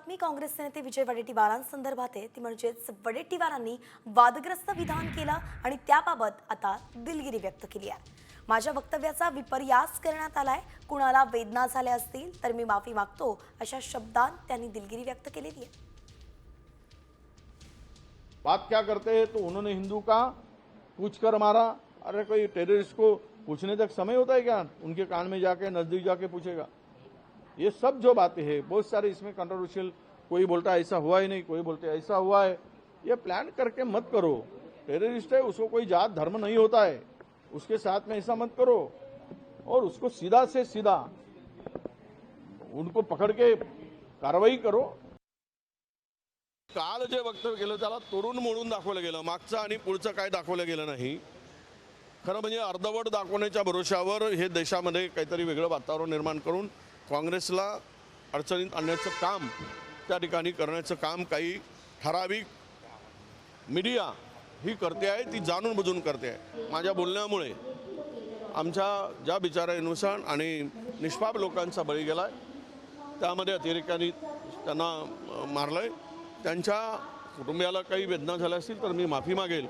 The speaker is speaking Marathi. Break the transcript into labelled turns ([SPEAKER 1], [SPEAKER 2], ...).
[SPEAKER 1] बातमी काँग्रेसचे नेते विजय वडेट्टीवारांसंदर्भात आहे, ती म्हणजेच वडेट्टीवारांनी वादग्रस्त विधान केलं आणि त्याबाबत आता दिलगिरी व्यक्त केली आहे। माझ्या वक्तव्याचा विपर्यास करण्यात आलाय, कुणाला वेदना झाल्या असतील तर मी माफी मागतो, अशा शब्दांत त्यांनी दिलगिरी व्यक्त केलेली आहे।
[SPEAKER 2] बात क्या करते हैं तो उन्होंने हिंदू का पूछ कर मारा। अरे कोई टेररिस्ट को पूछने तक समय होता है क्या? उनके कान में जाके नजदीक जाके पूछेगा? ये सब जो बातें हैं बहुत सारे इसमें कंट्रोवर्शियल, कोई बोलता है ऐसा हुआ ही नहीं, कोई बोलते ऐसा हुआ है। ये प्लान करके मत करो। टेररिस्ट है, उसको कोई जात धर्म नहीं होता है, उसके साथ में ऐसा मत करो और उसको सीधा से सीधा उनको पकड़ के कार्रवाई करो।
[SPEAKER 3] काल जे वक्तव्य केलं त्याला तोडून मोडून दाखवलं गेलं, मागचं आणि पुढचं काय दाखवलं गेलं नाही। खरं म्हणजे अर्धवट दाखवण्याच्या भरोशावर हे देशामध्ये काहीतरी वेगळं वातावरण निर्माण करून काँग्रेसला अडचणीत आणण्याचं काम त्या ठिकाणी करण्याचं काम काही ठराविक मीडिया ही करते आहे, ती जाणून बुजून करते आहे। माझ्या बोलण्यामुळे आमच्या ज्या बिचारा इनोसंट आणि निष्पाप लोकांचा बळी गेला आहे, त्यामध्ये अतिरेक्यांनी त्यांना मारलं आहे। त्यांच्या कुटुंबियाला काही वेदना झाल्या असतील तर मी माफी मागेल।